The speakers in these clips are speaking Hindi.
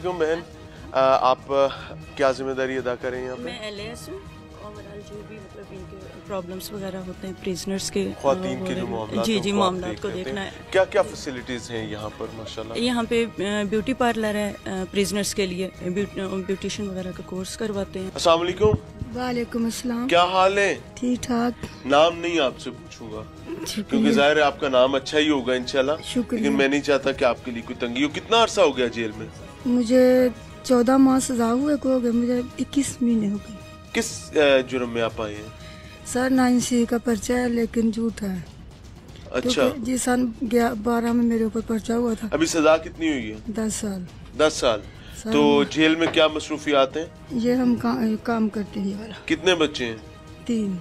वालेकुम बहन, आप क्या जिम्मेदारी अदा करें यहाँ पे? मैं LAS हूँ। ओवरऑल जो भी मतलब इनके प्रॉब्लम्स वगैरह होते हैं प्रिजनर्स के, ख्वातीन के जो मामला जी मामलात को देखना है। क्या क्या फैसिलिटीज हैं यहाँ पर माशाल्लाह? यहाँ पे ब्यूटी पार्लर है प्रिजनर्स के लिए, ब्यूटिशियन वगैरह का कोर्स करवाते हैं। अस्सलाम वालेकुम। वालेकुम अस्सलाम। क्या हाल है? ठीक ठाक। नाम नहीं आपसे पूछूंगा क्योंकि जाहिर है आपका नाम अच्छा ही होगा इंशाल्लाह, लेकिन मैं नहीं चाहता कि आपके लिए कोई तंगी हो। कितना अरसा हो गया जेल में? मुझे 14 माह सजा हुए को हो गए, मुझे 21 महीने हो गए। किस जुर्म में आप आए हैं? सर 9C का पर्चा है लेकिन झूठा है। अच्छा जी, सन 12 में मेरे ऊपर पर्चा हुआ था। अभी सजा कितनी हुई है? 10 साल। 10 साल। तो जेल में क्या मसरूफियात हैं? ये हम काम करते हैं वाला। कितने बच्चे हैं? 3।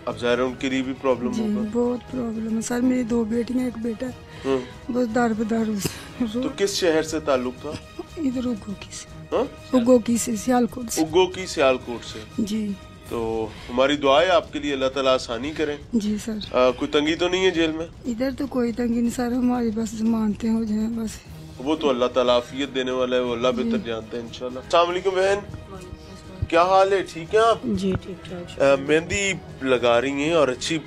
अब ज़ाहिर है उनके लिए भी प्रॉब्लम होगा। बहुत प्रॉब्लम है सर, मेरी 2 बेटियां 1 बेटा, बस दार बदार। तो किस शहर से ताल्लुक था? इधर उगोकी से। उगोकी से, सियालकोट से। उगोकी सियालकोट से जी। तो हमारी दुआ है आपके लिए, अल्लाह ताला आसानी करे। जी सर। कोई तंगी तो नहीं है जेल में? इधर तो कोई तंगी नहीं सर, हमारी बस जमानतें हो जाए बस। वो तो अल्लाह ताला आफियत देने वाला है, वो अल्लाह बेहतर जानते हैं इंशाल्लाह। अस्सलाम वालेकुम बहन, क्या हाल है? ठीक है आप? जी ठीक ठाक। मेहंदी लगा रही हैं और अच्छी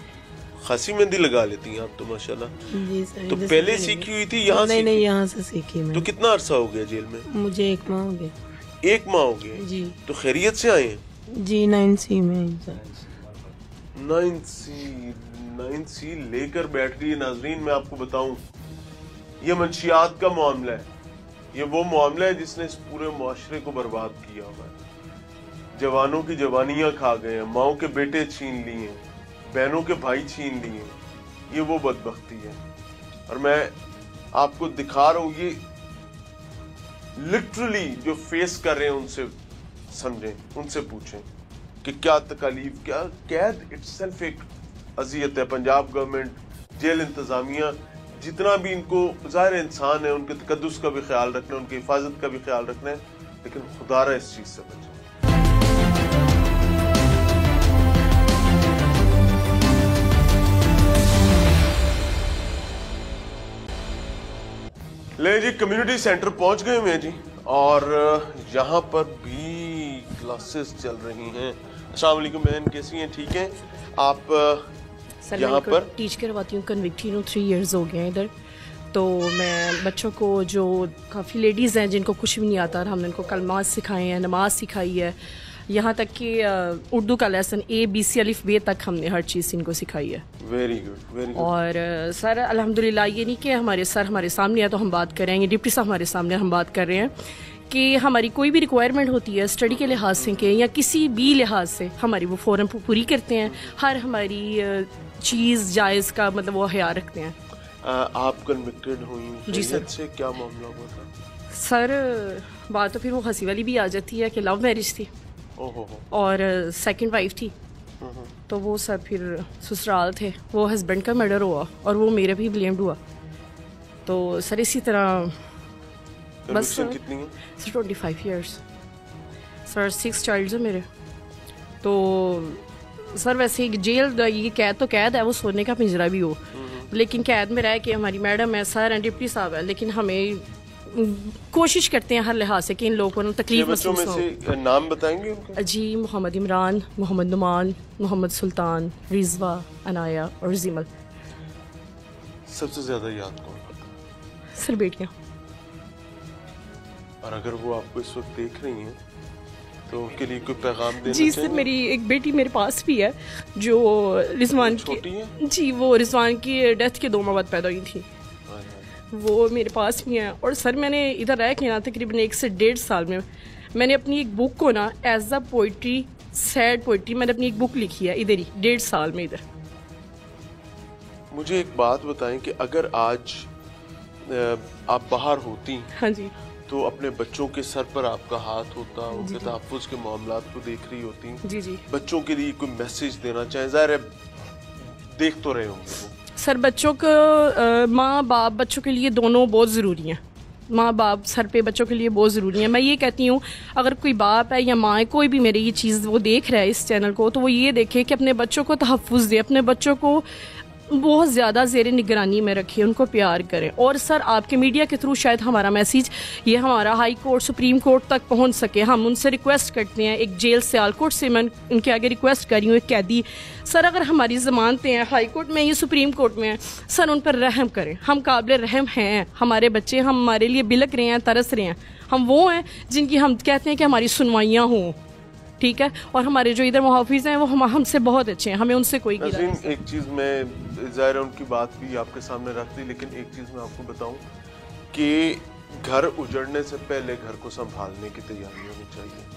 खासी मेहंदी लगा लेती हैं आप तो माशाल्लाह। जी सर। तो पहले सीखी हुई थी यहाँ? नहीं, यहाँ से सीखी मैं। तो कितना अरसा हो गया जेल में? मुझे 1 माह हो गया। 1 माह हो गया जी। तो खैरियत से आए हैं? जी 9C में। 9C लेकर बैठ गई नाजरीन। मैं आपको बताऊं, ये मंशियात का मामला है। ये वो मामला है जिसने इस पूरे मुआशरे को बर्बाद किया हुआ है। जवानों की जवानियां खा गए हैं, माओ के बेटे छीन लिए, बहनों के भाई छीन लिए। ये वो बदबख्ती है और मैं आपको दिखा रहा हूं। ये लिटरली जो फेस कर रहे हैं उनसे समझें, उनसे पूछें कि क्या तकलीफ, क्या कैद इट्सेल्फ एक अजियत है। पंजाब गवर्नमेंट, जेल इंतजामिया, जितना भी इनको ज़ाहिर इंसान है, उनके तकद्दुस का भी ख्याल रखना है, उनकी हिफाजत का भी ख्याल रखना है, लेकिन खुदारा इस चीज से बचें। ले जी, कम्युनिटी सेंटर पहुंच गए हुए हैं जी और यहाँ पर भी क्लासेस चल रही हैं। अस्सलाम वालेकुम बहन, कैसी हैं? ठीक हैं आप? यहाँ पर टीच करवाती हूँ, कन्विक्टेड हूँ, 3 इयर्स हो गए हैं इधर। तो मैं बच्चों को, जो काफ़ी लेडीज़ हैं जिनको कुछ भी नहीं आता, हमने उनको कलमात सिखाए हैं, नमाज सिखाई है, यहाँ तक कि उर्दू का लेसन ABC अलिफ बे तक हमने हर चीज़ इनको सिखाई है। Very good, very good. और सर अल्हम्दुलिल्लाह, ये नहीं कि हमारे सर हमारे सामने है तो हम बात कर रहे हैं, डिप्टी साहब हमारे सामने हम बात कर रहे हैं कि हमारी कोई भी रिक्वायरमेंट होती है स्टडी के लिहाज से के या किसी भी लिहाज से, हमारी वो फ़ौरन पूरी करते हैं। हर हमारी चीज़ जायज़ का मतलब वो ख्याल रखते हैं। आप कन्विक्टेड हुई जी सर। से क्या मामला हुआ था? सर बात तो फिर वो हंसी वाली भी आ जाती है कि लव मैरिज थी और सेकंड वाइफ थी। तो वो सर फिर ससुराल थे, वो हस्बैंड का मर्डर हुआ और वो मेरे भी ब्लेम्ड हुआ। तो सर इसी तरह बस कितनी है? सर 25 इयर्स सर, 6 चाइल्ड्स हैं मेरे। तो सर वैसे जेल, ये कैद तो कैद है, वो सोने का पिंजरा भी हो, लेकिन कैद में रह के हमारी मैडम है, सर हैं, डिप्टी साहब है, लेकिन हमें कोशिश करते हैं हर लिहाज से कि इन लोगों को तकलीफ महसूस ना हो। नाम बताएंगे उनके? जी, मोहम्मद इमरान, मोहम्मद नुमान, मोहम्मद सुल्तान, रिजवा, अनाया और जिमल। सबसे ज्यादा याद कौन? सर बेटियाँ। और अगर वो आपको इस वक्त देख रही हैं तो उनके लिए कोई पैगाम देना जी सर, मेरी एक बेटी मेरे पास भी है जो रिजवान छोटी है जी, वो रिजवान की डेथ के 2 माह बाद पैदा हुई थी, वो मेरे पास भी हैं। और सर मैंने इधर रह के ना तकरीबन 1 से 1.5 साल में मैंने अपनी एक बुक को ना as a poetry, sad poetry, मैंने अपनी एक बुक लिखी है इधर ही 1.5 साल में इधर। मुझे एक बात बताएं कि अगर आज आप बाहर होती, हाँ जी, तो अपने बच्चों के सर पर आपका हाथ होता, उनके तहफ़्फ़ुज़ के मामलात को देख रही होती, जी जी, बच्चों के लिए कोई मैसेज देना चाहें? ज़ाहिर है देख तो रहे होंगे वो। सर बच्चों को, माँ बाप बच्चों के लिए दोनों बहुत ज़रूरी हैं। माँ बाप सर पे बच्चों के लिए बहुत ज़रूरी है। मैं ये कहती हूँ, अगर कोई बाप है या माँ है, कोई भी मेरी ये चीज़ वो देख रहा है इस चैनल को, तो वो ये देखे कि अपने बच्चों को तहफ़्फ़ुज़ दे, अपने बच्चों को बहुत ज़्यादा ज़ेर निगरानी में रखें, उनको प्यार करें। और सर आपके मीडिया के थ्रू शायद हमारा मैसेज ये हमारा हाई कोर्ट सुप्रीम कोर्ट तक पहुंच सके। हम उनसे रिक्वेस्ट करते हैं, एक जेल सियालकोट से मैं उनके आगे रिक्वेस्ट कर रही हूँ, एक कैदी सर अगर हमारी ज़मानतें हैं हाई कोर्ट में, ये सुप्रीम कोर्ट में हैं, सर उन पर रहम करें। हम काबिल रहम हैं, हमारे बच्चे हमारे लिए बिलक रहे हैं, तरस रहे हैं। हम वो हैं जिनकी हम कहते हैं कि हमारी सुनवाइयाँ हों, ठीक है। और हमारे जो इधर मुहाफिज हैं वो हमसे बहुत अच्छे हैं, हमें उनसे कोई गिला नहीं। एक चीज़ मैं ज़ाहिर है उनकी बात भी आपके सामने रख दी, लेकिन एक चीज़ मैं आपको बताऊं कि घर उजड़ने से पहले घर को संभालने की तैयारी होनी चाहिए।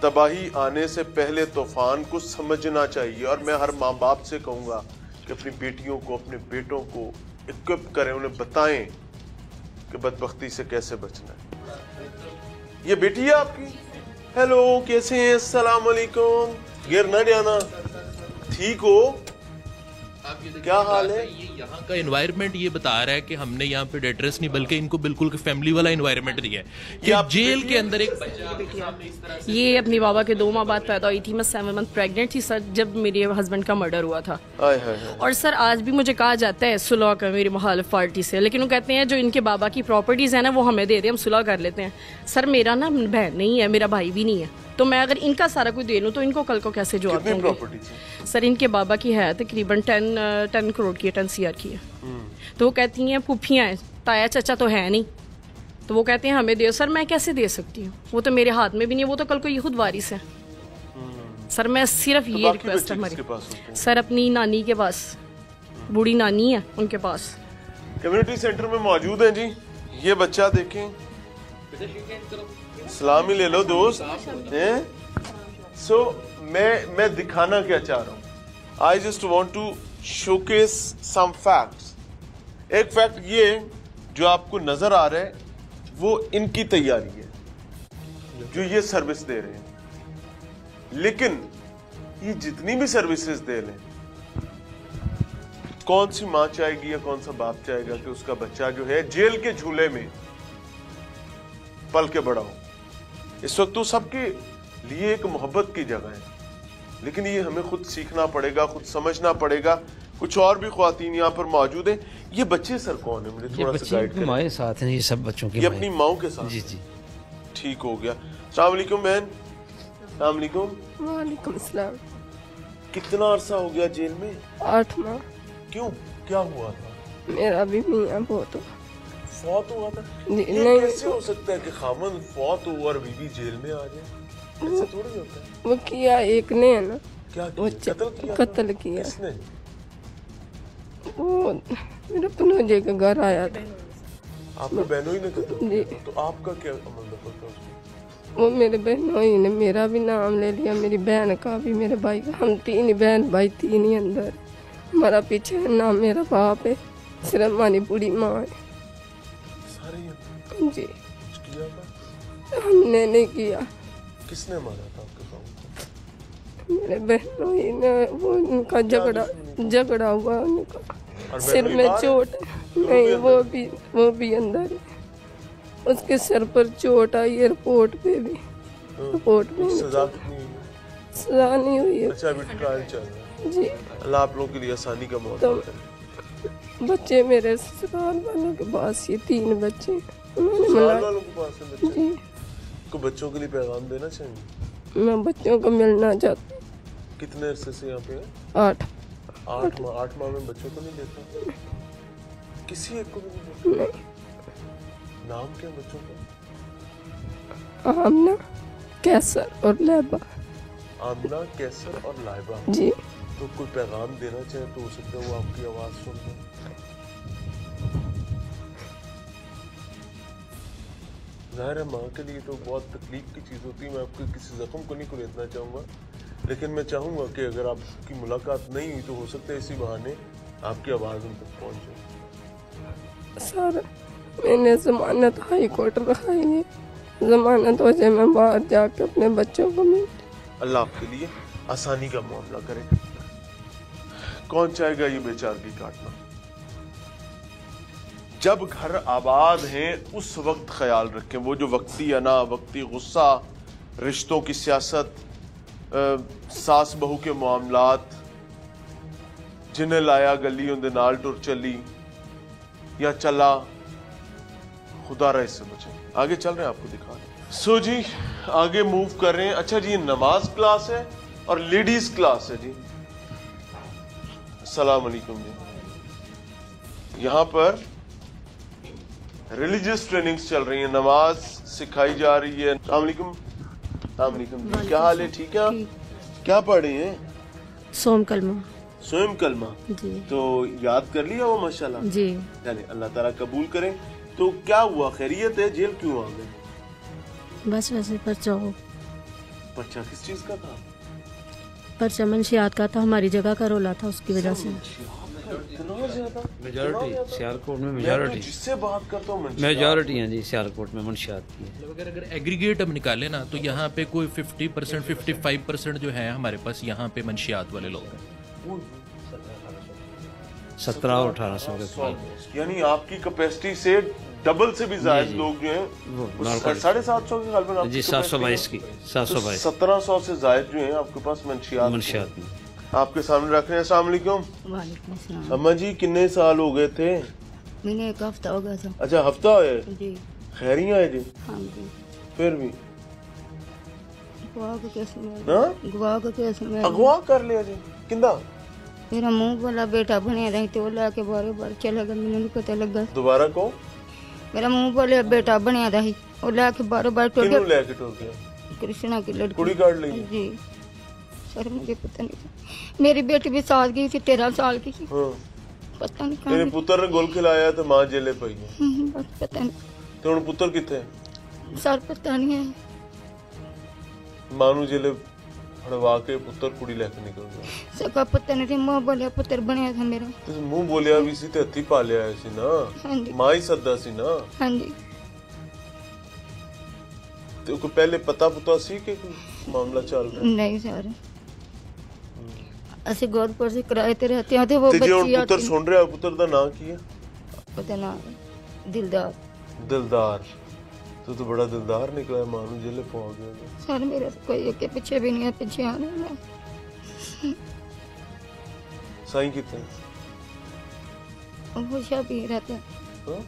तबाही आने से पहले तूफान को समझना चाहिए। और मैं हर माँ बाप से कहूँगा कि अपनी बेटियों को, अपने बेटों को इक्विप करें, उन्हें बताएं कि बदबख्ती से कैसे बचना है। ये बेटी है आपकी? हेलो, कैसे हैं? अस्सलाम वालेकुम। गिर ना जाना, ठीक हो? क्या हाल है? ये यहाँ का एनवायरनमेंट ये बता रहा है कि हमने यहाँ पे एड्रेस नहीं बल्कि इनको बिल्कुल फैमिली वाला एनवायरनमेंट दिया है कि जेल के अंदर एक बच्चा। ये अपने बाबा के 2 माह बाद पैदा हुई थी। मैं 7 मंथ प्रेग्नेंट थी सर जब मेरे हस्बैंड का मर्डर हुआ था। और सर आज भी मुझे कहा जाता है सुलह का मेरी मुखालिफ पार्टी से, लेकिन वो कहते हैं जो इनके बाबा की प्रॉपर्टीज है ना वो हमें दे दे, हम सुलह कर लेते हैं। सर मेरा ना बहन नहीं है, मेरा भाई भी नहीं है, तो मैं अगर इनका सारा कुछ दे लूँ तो इनको कल को कैसे जवाब दूंगी? सर इनके बाबा की है तकरीबन 10 करोड़ की है, 10 CR की है। तो वो कहती हैं फूफियाँ हैं, ताया चाचा तो है नहीं, तो वो कहते हैं हमें दे। सर मैं कैसे दे सकती हूँ? वो तो मेरे हाथ में भी नहीं, वो तो कल को ये खुद वारिस है। सर मैं सिर्फ तो ये रिक्वेस्ट है हमारी, सर अपनी नानी के पास, बूढ़ी नानी है उनके पास। कम्युनिटी सेंटर में मौजूद है जी। ये बच्चा देखें, सलाम ही ले लो दोस्त हैं। सो मैं दिखाना क्या चाह रहा हूँ, I just want to showcase some facts. एक फैक्ट ये जो आपको नजर आ रहा है वो इनकी तैयारी है जो ये सर्विस दे रहे हैं। लेकिन ये जितनी भी सर्विसेज दे लें, कौन सी माँ चाहेगी या कौन सा बाप चाहेगा कि उसका बच्चा जो है जेल के झूले में पल के बड़ा हो? इस वक्त तो सबके लिए एक मोहब्बत की जगह है, लेकिन ये हमें खुद सीखना पड़ेगा, खुद समझना पड़ेगा। कुछ और भी ख्वातीन यहाँ पर मौजूद हैं। ये बच्चे सर कौन है? मुझे थोड़ा सा गाइड करें। हमारे साथ हैं ये सब बच्चों के। ये अपनी माओ के साथ? जी जी, ठीक हो गया। अस्सलाम वालेकुम बहन। अस्सलाम वालेकुम। वालेकुम सलाम। कितना अरसा हो गया जेल में? 8 माह। क्यों, क्या हुआ था? मेरा भी मियां बहुत फौत हुआ था? नहीं, ये कैसे हो सकता है कि खामन फौत हो और बीवी जेल में आ जाए? ऐसा थोड़ी होता है। वो किया एक ने है ना, क्या वो कत्ल किया? कत्ल किया। किसने? वो मेरे भनोजे के घर आया था। आपके बहनों ही ने कत्ल जी। किया? तो आपका क्या अमल दखल था उसमें? वो मेरे बहनों ही ने मेरा भी नाम ले लिया, मेरी बहन का भी, मेरे भाई का। हम 3 बहन भाई, 3 ही अंदर। हमारा पीछे नाम मेरा बाप है, सिर्फ हमारी बूढ़ी माँ है। जी। कुछ किया था? हमने नहीं किया। किसने मारा था आपके पाँव? मेरे बहनों ही ने, वो उनका झगड़ा हुआ उनका, सिर में चोट। नहीं, वो भी अंदर है। उसके सर पर चोट आई, एयरपोर्ट पे भी। एयरपोर्ट में सजा कितनी हुई? सजा नहीं हुई है। अच्छा, अभी ट्रायल चल रहा है जी। अल्लाह आप लोगों के लिए आसानी का मौका करे। बच्चे मेरे ससुराल वालों के पास, ये 3 बच्चे उन्होंने ससुराल वालों के पास है बच्चे? जी। को बच्चों के लिए पैगाम देना चाहिए। मैं बच्चों को मिलना चाहती हूँ। कितने अरसे से यहाँ पे है? 8 माह में बच्चों को नहीं देखा? किसी एक को भी नहीं देखा? नाम क्या बच्चों का? आमना, कैसर और लैबा। आमना, कैसर और लाइबा जी। तो कोई पैगाम देना चाहे तो हो सकता है वो आपकी आवाज सुन ले। जाहिर है माँ के लिए तो बहुत तकलीफ की चीज़ होती है। मैं आपको किसी जख्म को नहीं कुरेदना चाहूँगा, लेकिन मैं चाहूँगा कि अगर आपकी मुलाकात नहीं हुई तो हो सकता है इसी बहाने आपकी आवाज़ उन तक पहुँचे। सर मैंने जमानत हाई कोर्ट रखाई है, जमानत हो जाए मैं बाहर जाकर अपने बच्चों को मिल। अल्लाह आपके लिए आसानी का मामला करे। कौन चाहेगा ये बेचारगी काटना? जब घर आबाद हैं उस वक्त ख्याल रखें। वो जो वक्ती अना, वक्ती गुस्सा, रिश्तों की सियासत, सास बहू के मामलात, जिन्हें लाया गली उनके नाल टुर चली या चला, खुदा रहा इससे बचे। आगे चल रहे हैं, आपको दिखा रहे। सो जी आगे मूव कर रहे हैं। अच्छा जी, नमाज क्लास है और लेडीज क्लास है जी। अस्सलाम वालेकुम जी। यहाँ पर रिलीजियस ट्रेनिंग्स चल रही है, नमाज सिखाई जा रही है। अस्सलाम वालेकुम। अस्सलाम वालेकुम जी, क्या हाल है? ठीक है। क्या पढ़ रही हैं? सोम कलमा। स्वयं कलमा जी। तो याद कर लिया वो माशाल्लाह जी। यानी अल्लाह ताला कबूल करे। तो क्या हुआ, खैरियत है? जेल क्यों आ गए? बस वैसे पर्चा हो। पर्चा किस चीज का था? पर्चा मंशियात का था, हमारी जगह का रोला था, उसकी वजह से। मेजॉरिटी सियालकोट में मैं जिससे बात करता हूँ मेजॉरिटी है जी सियालकोट में मंशियात की है। अगर एग्रीगेट हम निकाले ना तो यहाँ पे कोई 50% 55% जो है हमारे पास यहाँ पे मंशियात वाले लोग हैं। 1700-1800 के करीब। यानी आपकी कैपेसिटी से डबल से भी ज्यादा लोग जो हैं 750 के ख्याल में जी 722 की 722 1700 से ज्यादा जो हैं आपके पास मंशियात में आपके सामने रख रहे हैं। अस्सलाम वालेकुम। वालेकुम सलाम। अम्मा जी कितने साल हो गए थे? मैंने एक हफ्ता हो गया था। अच्छा हफ्ता होया जी। खैरियां है जी? हाँ जी। फिर भी गवा के केस में हाँ? गवा के केस में अगवा कर लिया जी। किंदा? मेरा मुंह वाला बेटा बने रही तो लाके बारे बार चला गया, मैंने नहीं पता लगा। दोबारा को मेरा मुंह वाले बेटा बने रही और लाके बार बार टूट किन्नू गया। लेके टूट गया? कृष्णा की लड़की। कुड़ी काट ली? जी सर मुझे पता नहीं। मेरी बेटी भी साल की थी, 13 साल की थी। हाँ। पता नहीं तेरे कहाँ पुत्र ने गोल खिलाया तो मां जेले पई है। बस पता नहीं तो हुन पुत्र किथे? सर पता नहीं है। मां नु जेले फड़वा के पुत्र कुड़ी लेके निकल गया। सका पता नहीं थी, माँ बोलिया पुत्र बनया था मेरा। ते मुंह बोलिया भी सी ते हत्थी पा लिया सी ना। हाँ जी। मां ही सद्दा सी ना। हाँ जी। ते को पहले पता पुता सी कि मामला चल रहा है? नहीं सर, ਅਸੀਂ ਗੋਦਪੁਰ से किराए ਤੇ रहते हैं, वो ते जे हुन बच्ची पुत्र आती सुन रहा पुत्र दा नाम की है? पता ना दिलदार। दिलदार। तो बड़ा दिलदार निकला, मां नु जेले पहुंच गया। सर मेरा कोई एक के पीछे भी नहीं है, पीछे आने में। साईं कितने? वो शाबी रहते हैं, हाँ?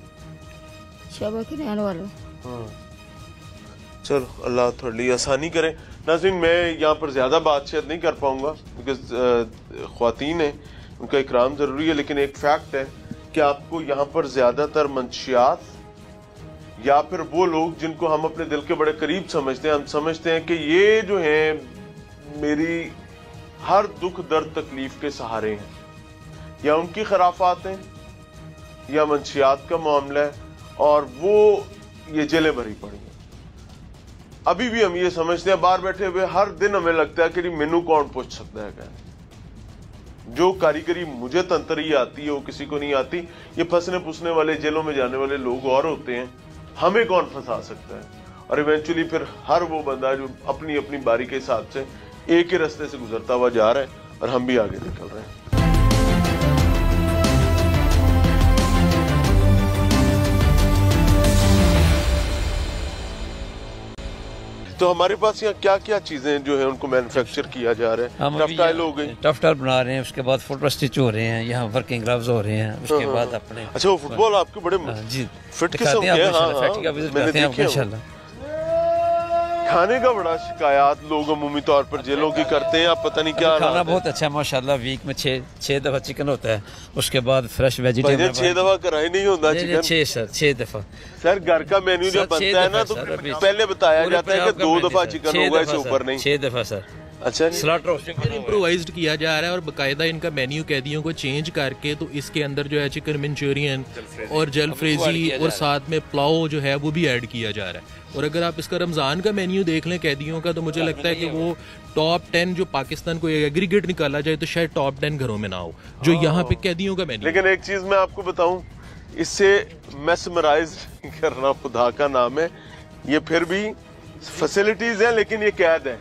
शाबा के रहने वाला। हाँ। चलो अल्लाह थोड़ी आसानी करे। नाज़रीन मैं यहाँ पर ज़्यादा बात शायद नहीं कर पाऊँगा बिकॉज ख़वातीन हैं, उनका इकराम ज़रूरी है। लेकिन एक फैक्ट है कि आपको यहाँ पर ज़्यादातर मंशियात या फिर वो लोग जिनको हम अपने दिल के बड़े करीब समझते हैं, हम समझते हैं कि ये जो हैं मेरी हर दुख दर्द तकलीफ के सहारे हैं, या उनकी खराफात हैं या मंशियात का मामला है और वो ये जेलें भरी पड़ी हैं। अभी भी हम ये समझते हैं, बाहर बैठे हुए हर दिन हमें लगता है कि मेनू कौन पूछ सकता है क्या? जो कारीगरी मुझे तंत्री आती है वो किसी को नहीं आती। ये फंसने पुसने वाले जेलों में जाने वाले लोग और होते हैं, हमें कौन फंसा सकता है? और इवेंचुअली फिर हर वो बंदा जो अपनी अपनी बारी के हिसाब से एक ही रास्ते से गुजरता हुआ जा रहा है और हम भी आगे निकल रहे हैं। तो हमारे पास यहाँ क्या क्या चीजें जो है उनको मैन्युफैक्चर किया जा रहा है? टफ टाइल हो गई, टफ टाइल बना रहे हैं, उसके बाद फुट स्टिच हो रहे हैं, यहाँ वर्किंग ग्लव्स हो रहे हैं, उसके बाद अपने। अच्छा वो फुटबॉल आपके बड़े जी फिट किस्म के हैं। मैंने देखे। खाने का बड़ा शिकायत लोग अमूमी तौर पर जेलों की करते हैं, आप पता नहीं क्या। खाना बहुत अच्छा है माशाल्लाह, वीक में 6 दफा चिकन होता है, उसके बाद फ्रेश वेजिटेबल। 6 दफा कराई नहीं होता चिकन? 6 दफा सर। घर का मेन्यू जब बनता है ना तो पहले बताया जाता है कि 2 दफा चिकन होगा, इससे ऊपर नहीं। 6 दफा सर। अच्छा इम्प्रोवाइज्ड किया जा रहा है और बाकायदा इनका मेन्यू कैदियों को चेंज करके तो इसके अंदर जो है चिकन मंचूरियन और जलफ्रेजी और साथ में पुलाव जो है वो भी ऐड किया जा रहा है। और अगर आप इसका रमज़ान का मेन्यू देख लें कैदियों का तो मुझे लगता है कि वो टॉप 10 जो पाकिस्तान को एग्रीगेट निकाला जाए तो शायद टॉप 10 घरों में ना हो जो यहाँ पे कैदियों का मेन्यू। लेकिन एक चीज मैं आपको बताऊं, इससे मेस्मराइज करना खुदा का नाम है। ये फिर भी फैसिलिटीज है लेकिन ये कैद है।